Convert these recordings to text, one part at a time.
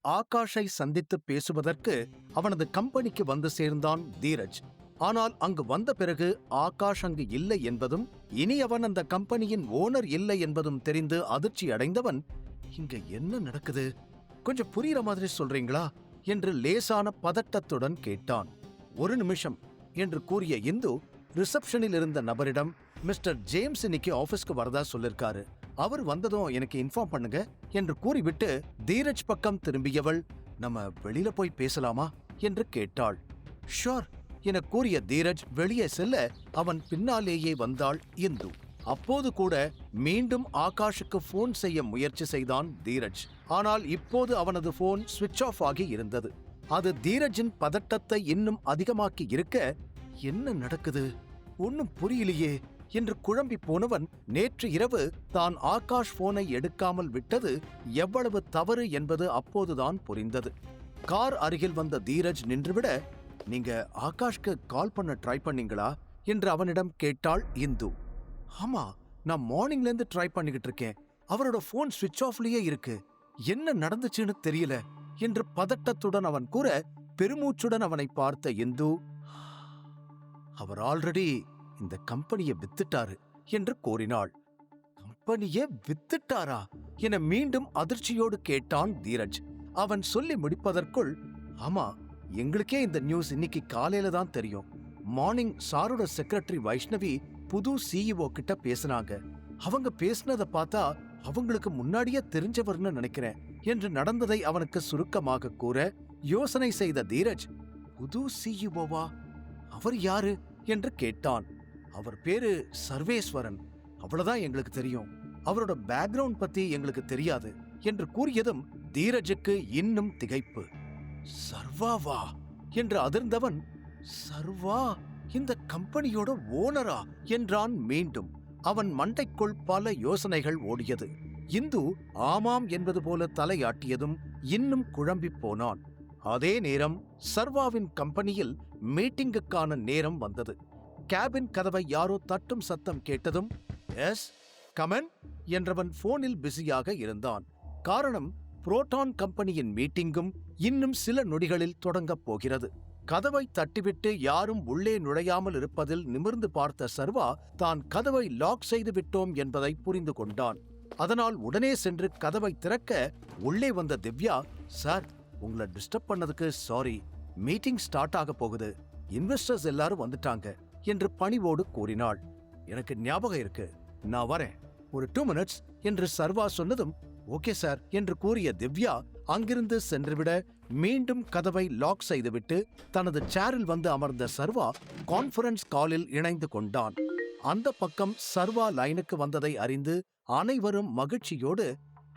ஆகாஷை சந்தித்து பேசுவதற்கு அவனது கம்பெனிக்கு வந்து சேர்ந்தான் தீரஜ். ஆனால் அங்கு வந்த பிறகு ஆகாஷ் அங்கு இல்லை என்பதும் இனி அவன் அந்த கம்பெனியின் ஓனர் இல்லை என்பதும் தெரிந்து அதிர்ச்சி அடைந்தவன், இங்க என்ன நடக்குது, கொஞ்சம் புரியுற மாதிரி சொல்றீங்களா என்று லேசான பதட்டத்துடன் கேட்டான். ஒரு நிமிஷம் என்று கூறிய இந்து ரிசப்ஷனில் இருந்த நபரிடம், மிஸ்டர் ஜேம்ஸ் இன்னைக்கு ஆபீஸ்க்கு வரதா சொல்லிருக்காரு, அவர் வந்ததும் எனக்கு இன்ஃபார்ம் பண்ணுங்க என்று கூறிவிட்டு தீரஜ் பக்கம் திரும்பியவள், நம்ம வெளியில போய் பேசலாமா என்று கேட்டாள். ஷோர் என கூறிய தீரஜ் வெளியே செல்ல அவன் பின்னாலேயே வந்தாள் இந்து. அப்போது கூட மீண்டும் ஆகாஷுக்கு போன் செய்ய முயற்சி செய்தான் தீரஜ். ஆனால் இப்போது அவனது போன் சுவிட்ச் ஆஃப் ஆகி இருந்தது. அது தீரஜின் பதட்டத்தை இன்னும் அதிகமாக்கி இருக்க, என்ன நடக்குது, ஒன்னும் புரியலையே என்று குழம்பி போனவன் நேற்று இரவு தான் ஆகாஷ் போனை எடுக்காமல் விட்டது எவ்வளவு தவறு என்பது அப்போதுதான் புரிந்தது. கார் அருகில் வந்த தீரஜ் நின்றுவிட, நீங்க ஆகாஷ்க்கு கால் பண்ண ட்ரை பண்ணீங்களா என்று அவனிடம் கேட்டாள் இந்து. ஆமா, நான் மார்னிங்ல இருந்து ட்ரை பண்ணிக்கிட்டு இருக்கேன், அவரோட போன் சுவிட்ச் ஆஃப்லயே இருக்கு, என்ன நடந்துச்சுன்னு தெரியல என்று பதட்டத்துடன் அவன் கூற, பெருமூச்சுடன் அவனை பார்த்த இந்து, அவர் ஆல்ரெடி இந்த கம்பெனியை வித்துட்டாரு என்று கூறினாள். கம்பெனியை வித்துட்டாரா என மீண்டும் அதிர்ச்சியோடு கேட்டான் தீரஜ். அவன் சொல்லி முடிப்பதற்குள், ஆமா, எங்களுக்கே இந்த நியூஸ் இன்னைக்கு காலையில தான் தெரியும். மார்னிங் சாரோட செக்ரட்டரி வைஷ்ணவி புது சிஇஓ கிட்ட பேசினாங்க. அவங்க பேசினதை பார்த்தா அவங்களுக்கு முன்னாடியே தெரிஞ்சவர்னு நினைக்கிறேன் என்று நடந்ததை அவனுக்கு சுருக்கமாக கூற, யோசனை செய்த தீரஜ், புது சிஇஓவா, அவர் யாரு என்று கேட்டான். அவர் பேரு சர்வேஸ்வரன், அவ்வளவுதான் எங்களுக்கு தெரியும், அவரோட பேக்ரவுண்ட் பத்தி எங்களுக்கு தெரியாது என்று கூறியதும் தீரஜுக்கு இன்னும் திகைப்பு. சர்வாவா என்று அதிர்ந்தவன், சர்வா இந்த கம்பெனியோட ஓனரா என்றான் மீண்டும். அவன் மண்டைக்குள் பல யோசனைகள் ஓடியது. இந்து ஆமாம் என்பது போல தலையாட்டியதும் இன்னும் குழம்பி போனான். அதே நேரம் சர்வாவின் கம்பெனியில் மீட்டிங்குக்கான நேரம் வந்தது. கேபின் கதவை யாரோ தட்டும் சத்தம் கேட்டதும், எஸ் கமன் என்றவன் போனில் பிஸியாக இருந்தான். காரணம், புரோட்டான் கம்பெனியின் மீட்டிங்கும் இன்னும் சில நொடிகளில் தொடங்கப் போகிறது. கதவை தட்டிவிட்டு யாரும் உள்ளே நுழையாமல் இருப்பதில் நிமிர்ந்து பார்த்த சர்வா தான் கதவை லாக் செய்து விட்டோம் என்பதை புரிந்து கொண்டான். அதனால் உடனே சென்று கதவை திறக்க உள்ளே வந்த திவ்யா, சார் உங்களை டிஸ்டர்ப் பண்ணதுக்கு சாரி, மீட்டிங் ஸ்டார்ட் ஆக போகுது, இன்வெஸ்டர்ஸ் எல்லாரும் வந்துட்டாங்க என்று பணிவோடு கூறினாள். எனக்கு ஞாபகம் இருக்கு, நான் வரேன், ஒரு 2 minutes என்று சர்வா சொன்னதும், ஓகே சார் என்று கூறிய திவ்யா அங்கிருந்து சென்றுவிட மீண்டும் கதவை லாக் செய்துவிட்டு தனது சேரில் வந்து அமர்ந்த சர்வா கான்ஃபரன்ஸ் காலில் இணைந்து கொண்டான். அந்த பக்கம் சர்வா லைனுக்கு வந்ததை அறிந்து அனைவரும் மகிழ்ச்சியோடு,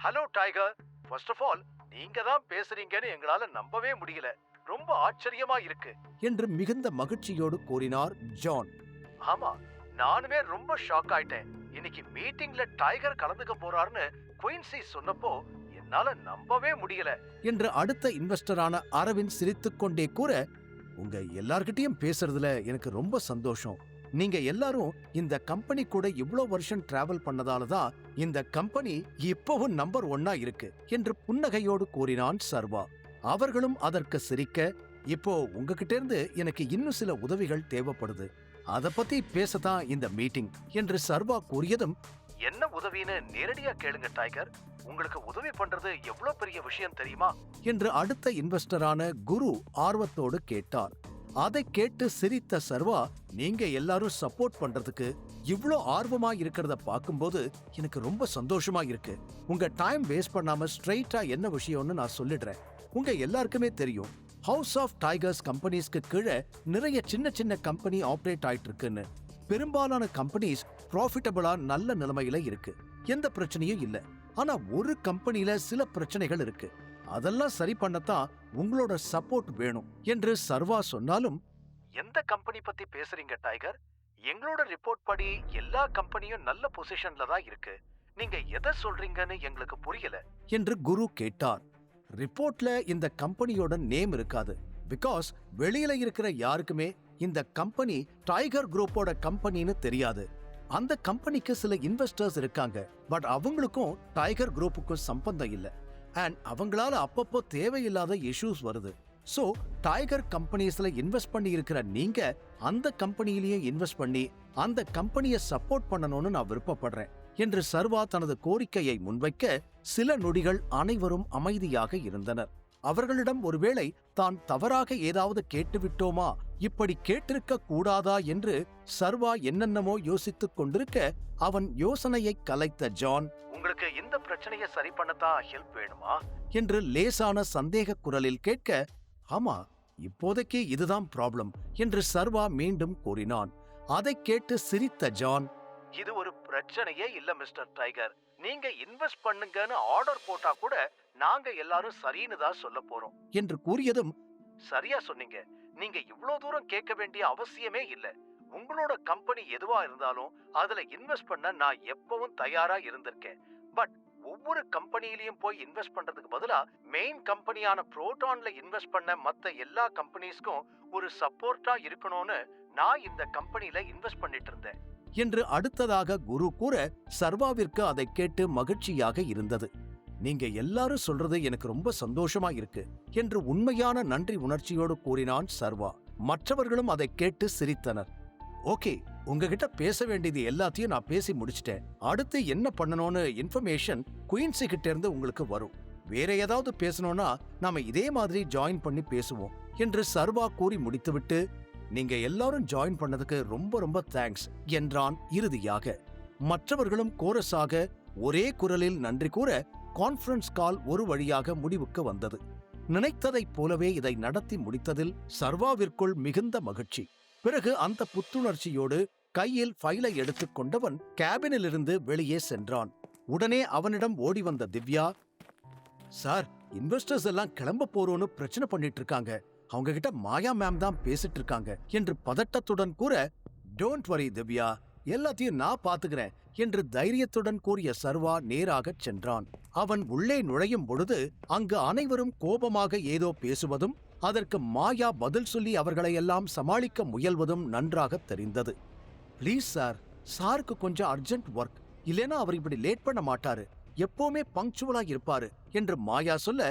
hello tiger, first of all நீங்க தான் பேசுறீங்கன்னு எங்களால நம்பவே முடியல, ரொம்ப ஆச்சரியமா இருக்கு என்று மிகுந்த மகிழ்ச்சியோடு கூறினார் ஜான். ஆமா, நானுமே ரொம்ப ஷாக் ஆயிட்டேன், இன்னைக்கு மீட்டிங்ல டைகர் கலந்துக்க போறாருன்னு குயின்சி சொன்னப்போ என்னால நம்பவே முடியல என்று அடுத்த இன்வெஸ்டரான அரவிந்த் சிரித்துக்கொண்டே கூற, உங்க எல்லார்கிட்டயும் பேசுறதுல எனக்கு ரொம்ப சந்தோஷம், நீங்க எல்லாரும் இந்த கம்பெனி கூட இவ்வளவு வருஷம் டிராவல் பண்ணதாலதான் இந்த கம்பெனி இப்பவும் நம்பர் 1 இருக்கு என்று புன்னகையோடு கூறினான் சர்வா. அவர்களும் அதற்கு சிரிக்க, இப்போ உங்ககிட்ட இருந்து எனக்கு இன்னும் சில உதவிகள் தேவைப்படுது, அத பத்தி பேசத்தான் இந்த மீட்டிங் என்று சர்வா கூறியதும், என்ன உதவின்னு நேரடியா கேளுங்க டைகர், உங்களுக்கு உதவி பண்றது எவ்வளவு பெரிய விஷயம் தெரியுமா என்று அடுத்த இன்வெஸ்டரான குரு ஆர்வத்தோடு கேட்டார். அதை கேட்டு சிரித்த சர்வா, நீங்க எல்லாரும் சப்போர்ட் பண்றதுக்கு இவ்ளோ ஆர்வமா இருக்கிறத பார்க்கும்போது எனக்கு ரொம்ப சந்தோஷமா இருக்கு. உங்க டைம் வேஸ்ட் பண்ணாம ஸ்ட்ரெயிட்டா என்ன விஷயம்னு நான் சொல்லிடுறேன். உங்க எல்லாருக்குமே தெரியும், ஹவுஸ் ஆஃப் டைகர்ஸ் கம்பெனிஸ்க்கு கீழே நிறைய சின்ன சின்ன கம்பெனி ஆப்ரேட் ஆயிட்டு இருக்குன்னு. பெரும்பாலான கம்பெனிஸ் ப்ராஃபிட்டபிளா நல்ல நிலைமையில இருக்கு, எந்த பிரச்சனையும் இல்ல. ஆனா ஒரு கம்பெனில சில பிரச்சனைகள் இருக்கு, அதெல்லாம் சரி பண்ணத்தான் உங்களோட சப்போர்ட் வேணும் என்று சர்வா சொன்னாலும், எந்த கம்பெனி பத்தி பேசுறீங்க டைகர், எங்களோட ரிப்போர்ட் படி எல்லா கம்பெனியும் நல்ல பொசிஷன்ல தான் இருக்கு, நீங்க எதை சொல்றீங்கன்னு எங்களுக்கு புரியல என்று குரு கேட்டார். ரிப்போர்ட்ல இந்த கம்பெனியோட நேம் இருக்காது, பிகாஸ் வெளியில இருக்கிற யாருக்குமே இந்த கம்பெனி டைகர் குரூப்போட கம்பெனின்னு தெரியாது. அந்த கம்பெனிக்கு சில இன்வெஸ்டர்ஸ் இருக்காங்க, பட் அவங்களுக்கும் டைகர் குரூப்புக்கும் சம்பந்தம் இல்ல. அண்ட் அவங்களால அப்பப்போ தேவையில்லாத இஷ்யூஸ் வருது. சோ டைகர் கம்பெனிஸ்ல இன்வெஸ்ட் பண்ணி இருக்கிற நீங்க அந்த கம்பெனியிலேயே இன்வெஸ்ட் பண்ணி அந்த கம்பெனியை சப்போர்ட் பண்ணணும்னு நான் விருப்பப்படுறேன் என்று சர்வா தனது கோரிக்கையை முன்வைக்க சில நொடிகள் அனைவரும் அமைதியாக இருந்தனர். அவர்களிடம் ஒருவேளை தான் தவறாக ஏதாவது கேட்டுவிட்டோமா, இப்படி கேட்டிருக்க கூடாதா என்று சர்வா என்னென்னமோ யோசித்துக் கொண்டிருக்க அவன் யோசனையை கலைத்த ஜான், உங்களுக்கு இந்த பிரச்சனையை சரி பண்ணத்தான் ஹெல்ப் வேணுமா என்று லேசான சந்தேக குரலில் கேட்க, ஆமா இப்போதைக்கு இதுதான் ப்ராப்ளம் என்று சர்வா மீண்டும் கூறினான். அதை கேட்டு சிரித்த ஜான், இது ஒரு பிரச்சனையே இல்ல மிஸ்டர் டைகர், நீங்க இன்வெஸ்ட் பண்ணுங்கன்னு ஆர்டர் போட்டா கூட நாங்க எல்லாரும் சரின்னு தான் சொல்ல போறோம் என்று கூறியதும், சரியா சொன்னீங்க, நீங்க இவ்ளோ தூரம் கேட்க வேண்டிய அவசியமே இல்ல, உங்களோட கம்பெனி எதுவா இருந்தாலும் அதுல இன்வெஸ்ட் பண்ண நான் எப்பவும் தயாரா இருந்திருக்கேன். பட் ஒவ்வொரு கம்பெனியிலயும் போய் இன்வெஸ்ட் பண்றதுக்கு பதிலா மெயின் கம்பெனியான புரோட்டான்ல இன்வெஸ்ட் பண்ண மத்த எல்லா கம்பெனிஸ்க்கும் ஒரு சப்போர்ட்டா இருக்கணும்னு நான் இந்த கம்பெனில இன்வெஸ்ட் பண்ணிட்டு இருந்தேன் என்று அடுத்ததாக குரு கூற சர்வாவிற்கு அதை கேட்டு மகிழ்ச்சியாக இருந்தது. நீங்க எல்லாரும் சொல்றது எனக்கு ரொம்ப சந்தோஷமா இருக்கு என்று உண்மையான நன்றி உணர்ச்சியோடு கூறினான் சர்வா. மற்றவர்களும் அதை கேட்டு சிரித்தனர். ஓகே, உங்ககிட்ட பேச வேண்டியது எல்லாத்தையும் நான் பேசி முடிச்சிட்டேன். அடுத்து என்ன பண்ணணும்னு இன்ஃபர்மேஷன் குயின்சி கிட்ட இருந்து உங்களுக்கு வரும். வேற ஏதாவது பேசணும்னா நாம இதே மாதிரி ஜாயின் பண்ணி பேசுவோம் என்று சர்வா கூறி முடித்துவிட்டு, நீங்க எல்லாரும் ஜாயின் பண்ணதுக்கு ரொம்ப ரொம்ப தேங்க்ஸ் என்றான் இறுதியாக. மற்றவர்களும் கோரஸாக ஒரே குரலில் நன்றி கூற கான்ஃபரன்ஸ் கால் ஒரு வழியாக முடிவுக்கு வந்தது. நினைத்ததைப் போலவே இதை நடத்தி முடித்ததில் சர்வாவிற்குள் மிகுந்த மகிழ்ச்சி. பிறகு அந்த புத்துணர்ச்சியோடு கையில் ஃபைலை எடுத்துக் கொண்டவன் கேபினிலிருந்து வெளியே சென்றான். உடனே அவனிடம் ஓடி வந்த திவ்யா, சார், இன்வெஸ்டர்ஸ் எல்லாம் கிளம்ப போறோன்னு பிரச்சனை பண்ணிட்டு இருக்காங்க, அவங்க கிட்ட மாயா மேம் தான் பேசிட்டு இருக்காங்க என்று பதட்டத்துடன் கூற, டோன்ட் வரி திவ்யா, எல்லாத்தையும் நான் பாத்துக்கிறேன் என்று தைரியத்துடன் கூறிய சர்வா நேராக சென்றான். அவன் உள்ளே நுழையும் பொழுது அங்கு அனைவரும் கோபமாக ஏதோ பேசுவதும் அதற்கு மாயா பதில் சொல்லி அவர்களையெல்லாம் சமாளிக்க முயல்வதும் நன்றாக தெரிந்தது. ப்ளீஸ் சார், சாருக்கு கொஞ்சம் அர்ஜென்ட் ஒர்க், இல்லைன்னா அவர் இப்படி லேட் பண்ண மாட்டாரு, எப்பவுமே பங்க்சுவலா இருப்பாரு என்று மாயா சொல்ல,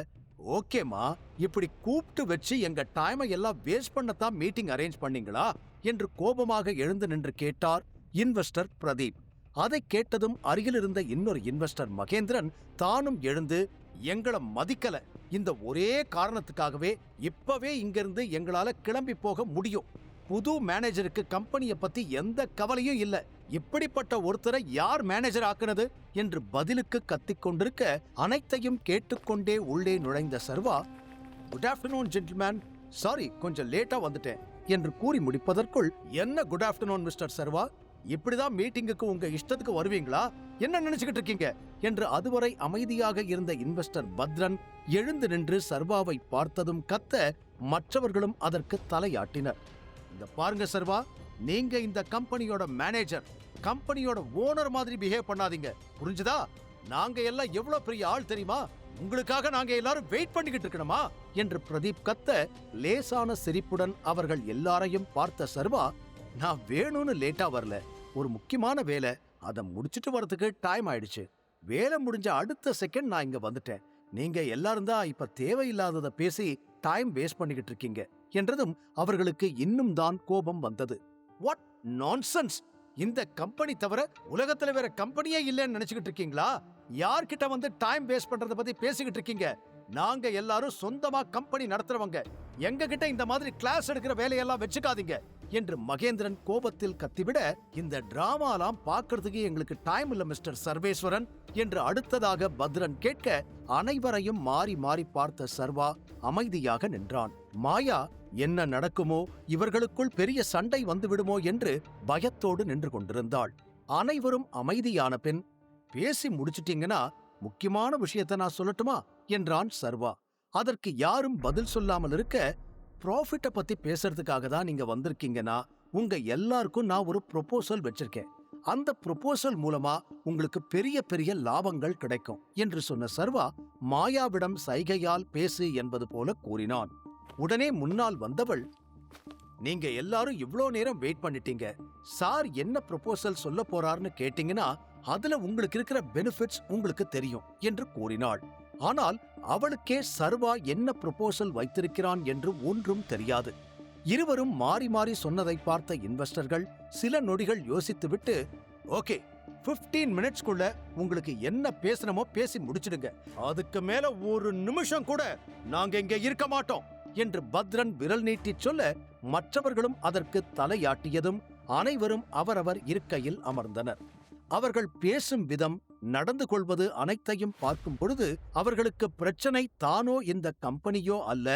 ஓகேமா, இப்படி கூப்பிட்டு வச்சு எங்க டைமை எல்லாம் வேஸ்ட் பண்ணத்தான் மீட்டிங் அரேஞ்ச் பண்ணீங்களா என்று கோபமாக எழுந்து நின்று கேட்டார் இன்வெஸ்டர் பிரதீப். அதை கேட்டதும் அருகில் இருந்த இன்னொரு இன்வெஸ்டர் மகேந்திரன் தானும் எழுந்து, எங்களை மதிக்கல, இந்த ஒரே காரணத்துக்காகவே இப்பவே இங்கிருந்து எங்களால கிளம்பி போக முடியும். புது மேனேஜருக்கு கம்பெனியை பத்தி எந்த கவலையும் இல்ல, இப்படிப்பட்ட ஒருத்தரை யார் மேனேஜர் ஆக்குனது என்று பதிலுக்கு கத்திக் கொண்டிருக்க அனைத்தையும் கேட்டுக்கொண்டே உள்ளே நுழைந்த சர்வா, குட் ஆஃப்டர்நூன் ஜென்டில்மேன், சாரி கொஞ்சம் லேட்டா வந்துட்டேன் என்று கூறி முடிப்பதற்குள், என்ன குட் ஆஃப்டர்நூன் மிஸ்டர் சர்வா, இப்படிதான் மீட்டிங்குக்கு உங்க இஷ்டத்துக்கு வருவீங்களா, என்ன நினைச்சுக்கிட்டு இருக்கீங்க என்று அதுவரை அமைதியாக இருந்த இன்வெஸ்டர் பத்ரன் எழுந்து நின்று சர்வாவை பார்த்ததும் கத்த, மற்றவர்களும் அதற்கு தலையாட்டினர். இந்த பாருங்க சர்வா, நீங்க இந்த கம்பெனியோட மேனேஜர், கம்பெனியோட ஓனர் மாதிரி பிஹேவ் பண்ணாதீங்க, புரிஞ்சுதா? நாங்க எல்லாம் எவ்வளவு பெரிய ஆள் தெரியுமா, உங்களுக்காக நாங்க எல்லாரும் வெயிட் பண்ணிக்கிட்டு இருக்கணுமா என்று பிரதீப் கத்த, லேசான சிரிப்புடன் அவர்கள் எல்லாரையும் பார்த்த சர்வா, நான் வேணும்னு லேட்டா வரல, ஒரு முக்கியமான வேலை, அதை முடிச்சிட்டு வரதுக்கு டைம் ஆயிடுச்சு, வேலை முடிஞ்ச அடுத்த செகண்ட் நான் இங்க வந்துட்டேன், நீங்க எல்லாரும் தான் இப்ப தேவையில்லாததை பேசி டைம் வேஸ்ட் பண்ணிக்கிட்டு இருக்கீங்க என்றதும் அவர்களுக்கு இன்னும் தான் கோபம் வந்தது. வாட் நான்சென்ஸ், இந்த கம்பெனி தவிர உலகத்துல வேற கம்பெனியே இல்லைன்னு நினைச்சுக்கிட்டு இருக்கீங்களா? யார்கிட்ட வந்து டைம் வேஸ்ட் பண்றத பத்தி பேசிக்கிட்டு இருக்கீங்க? நாங்க எல்லாரும் சொந்தமா கம்பெனி நடத்துறவங்க, எங்க கிட்ட இந்த மாதிரி கிளாஸ் எடுக்கிற வேலையெல்லாம் வச்சுக்காதீங்க என்று மகேந்திரன் கோபத்தில் கத்திவிட, இந்த டிராமாலாம் பார்க்கறதுக்கு எங்களுக்கு டைம் இல்ல மிஸ்டர் சர்வேஸ்வரன் என்று அடுத்ததாக பத்ரன் கேட்க, அனைவரையும் மாறி மாறி பார்த்த சர்வா அமைதியாக நின்றான். மாயா என்ன நடக்குமோ, இவர்களுக்குள் பெரிய சண்டை வந்துவிடுமோ என்று பயத்தோடு நின்று கொண்டிருந்தாள். அனைவரும் அமைதியான பின், பேசி முடிச்சிட்டீங்கன்னா முக்கியமான விஷயத்தை நான் சொல்லட்டுமா என்றான் சர்வா. அதற்கு யாரும் பதில் சொல்லாமல் இருக்க, ப்ராஃபிட்ட பத்தி பேசுறதுக்காக தான் நீங்க வந்திருக்கீங்கன்னா உங்க எல்லாருக்கும் நான் ஒரு ப்ரொபோசல் வச்சிருக்கேன், அந்த ப்ரொபோசல் மூலமா உங்களுக்கு பெரிய பெரிய லாபங்கள் கிடைக்கும் என்று சொன்ன சர்வா மாயாவிடம் சைகையால் பேசு என்பது போல கூறினான். உடனே முன்னால் வந்தவள், நீங்க எல்லாரும் இவ்ளோ நேரம் வெயிட் பண்ணிட்டீங்க, சார் என்ன ப்ரொபோசல் சொல்ல போறாருன்னு கேட்டீங்கன்னா அதுல உங்களுக்கு இருக்கிற பெனிஃபிட்ஸ் உங்களுக்கு தெரியும் என்று கூறினாள். ஆனால் அவளுக்கே சர்வா என்ன ப்ரொபோசல் வைத்திருக்கிறான் என்று ஒன்றும் தெரியாது. இருவரும் மாறி மாறி சொன்னதை பார்த்த இன்வெஸ்டர்கள் சில நொடிகள் யோசித்துவிட்டு, ஓகே 15 மினிட்ஸ்க்குள்ள உங்களுக்கு என்ன பேசணுமோ பேசி முடிச்சிடுங்க, அதுக்கு மேல ஒரு நிமிஷம் கூட நாங்க இங்க இருக்க மாட்டோம் என்று பத்ரன் விரல் நீட்டிச் சொல்ல மற்றவர்களும் அதற்கு தலையாட்டியதும் அனைவரும் அவரவர் இருக்கையில் அமர்ந்தனர். அவர்கள் பேசும் விதம், நடந்து கொள்வது அனைத்தையும் பார்க்கும் பொழுது அவர்களுக்கு பிரச்சனை தானோ இந்த கம்பெனியோ அல்ல,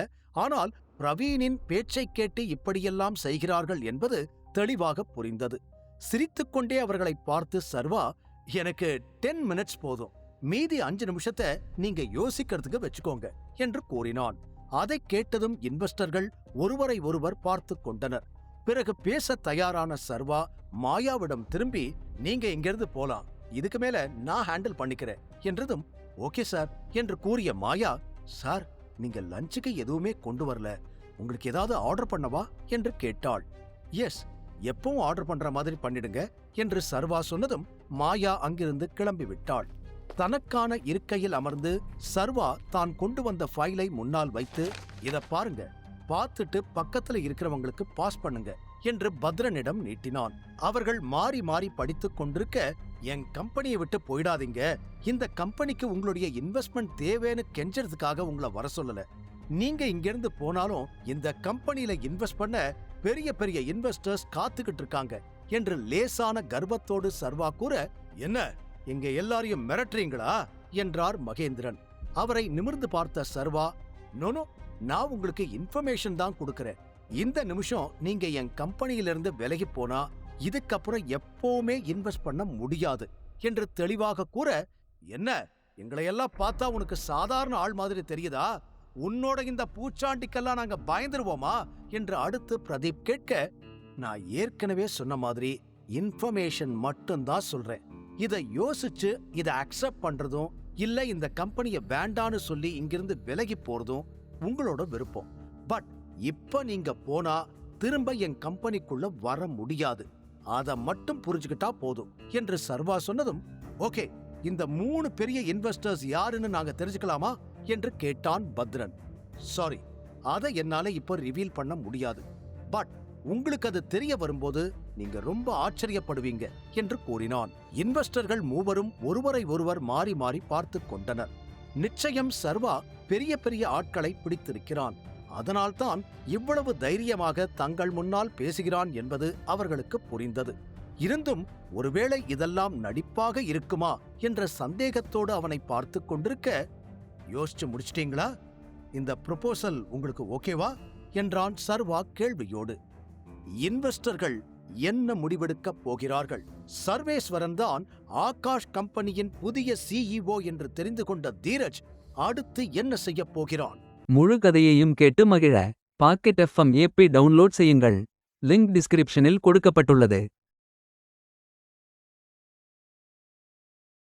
ஆனால் பிரவீனின் பேச்சைக் கேட்டு இப்படியெல்லாம் செய்கிறார்கள் என்பது தெளிவாக புரிந்தது. சிரித்துக்கொண்டே அவர்களை பார்த்து சர்வா, எனக்கு 10 மினிட்ஸ் போதும், மீதி 5 நிமிஷத்தை நீங்க யோசிக்கிறதுக்கு வச்சுக்கோங்க என்று கூறினான். அதை கேட்டதும் இன்வெஸ்டர்கள் ஒருவரை ஒருவர் பார்த்து கொண்டனர். பிறகு பேச தயாரான சர்வா மாயாவிடம் திரும்பி, நீங்க இங்கிருந்து போலாம், இதுக்கு மேல நான் ஹேண்டில் பண்ணிக்கிறேன் என்றதும், ஓகே சார் என்று கூறிய மாயா, சார் நீங்க லஞ்சுக்கு எதுவுமே கொண்டு வரல, உங்களுக்கு ஏதாவது ஆர்டர் பண்ணவா என்று கேட்டாள். எஸ், எப்பவும் ஆர்டர் பண்ற மாதிரி பண்ணிடுங்க என்று சர்வா சொன்னதும் மாயா அங்கிருந்து கிளம்பி விட்டாள். தனக்கான இருக்கையில் அமர்ந்து சர்வா தான் கொண்டு வந்த ஃபைலை முன்னால் வைத்து, இத பாருங்க, பார்த்துட்டு பக்கத்துல இருக்கிறவங்களுக்கு பாஸ் பண்ணுங்க என்று பத்ரனிடம் நீட்டினான். அவர்கள் மாறி மாறி படித்துக் கொண்டிருக்க, என் கம்பெனியை விட்டு போயிடாதீங்க, இந்த கம்பெனிக்கு உங்களுடைய இன்வெஸ்ட்மெண்ட் தேவைன்னு கெஞ்சறதுக்காக உங்களை வர சொல்லல, நீங்க இங்கிருந்து போனாலும் இந்த கம்பெனியில இன்வெஸ்ட் பண்ண பெரிய பெரிய இன்வெஸ்டர்ஸ் காத்துக்கிட்டு இருக்காங்க என்று லேசான கர்வத்தோடு சர்வா கூற, என்ன இங்க எல்லாரையும் மிரட்டுறீங்களா என்றார் மகேந்திரன். அவரை நிமிர்ந்து பார்த்த சர்வா, நோனோ, நான் உங்களுக்கு இன்ஃபர்மேஷன் தான் கொடுக்கறேன், இந்த நிமிஷம் நீங்க என் கம்பெனியிலிருந்து விலகி போனா இதுக்கப்புறம் எப்பவுமே இன்வெஸ்ட் பண்ண முடியாது என்று தெளிவாக கூற, என்ன எங்களையெல்லாம் பார்த்தா உனக்கு சாதாரண ஆள் மாதிரி தெரியுதா, உன்னோட இந்த பூச்சாண்டிக்கெல்லாம் நாங்க பயந்துருவோமா என்று அடுத்து பிரதீப் கேட்க, நான் ஏற்கனவே சொன்ன மாதிரி இன்ஃபர்மேஷன் மட்டும்தான் சொல்றேன், இதை யோசிச்சு இதை அக்செப்ட் பண்றதும் இல்ல இந்த கம்பெனியை வேண்டான்னு சொல்லி இங்கிருந்து விலகி போறதும் உங்களோட விருப்பம். பட் இப்ப நீங்க போனா திரும்ப என் கம்பெனிக்குள்ள வர முடியாது, அதை மட்டும் புரிஞ்சுக்கிட்டா போதும் என்று சர்வா சொன்னதும், ஓகே, இந்த 3 பெரிய இன்வெஸ்டர்ஸ் யாருன்னு நாங்க தெரிஞ்சுக்கலாமா என்று கேட்டான் பத்ரன். சாரி, அதை என்னால இப்ப ரிவீல் பண்ண முடியாது, பட் உங்களுக்கு அது தெரிய வரும்போது நீங்க ரொம்ப ஆச்சரியப்படுவீங்க என்று கூறினான். இன்வெஸ்டர்கள் மூவரும் ஒருவரை ஒருவர் மாறி மாறி பார்த்து கொண்டனர். நிச்சயம் சர்வா பெரிய பெரிய ஆட்களை பிடித்திருக்கிறான், அதனால்தான் இவ்வளவு தைரியமாக தங்கள் முன்னால் பேசுகிறான் என்பது அவர்களுக்கு புரிந்தது. இருந்தும் ஒருவேளை இதெல்லாம் நடிப்பாக இருக்குமா என்ற சந்தேகத்தோடு அவனை பார்த்து கொண்டிருக்க, யோசிச்சு முடிச்சிட்டீங்களா, இந்த ப்ரொபோசல் உங்களுக்கு ஓகேவா என்றான் சர்வா கேள்வியோடு. இன்வெஸ்டர்கள் என்ன முடிவெடுக்கப் போகிறார்கள்? சர்வேஸ்வரன் தான் ஆகாஷ் கம்பெனியின் புதிய CEO என்று தெரிந்து கொண்ட தீரஜ் அடுத்து என்ன செய்யப் போகிறான்? முழு கதையையும் கேட்டு மகிழ பாக்கெட் FM ஆப்பை டவுன்லோட் செய்யுங்கள். லிங்க் டிஸ்கிரிப்ஷனில் கொடுக்கப்பட்டுள்ளது.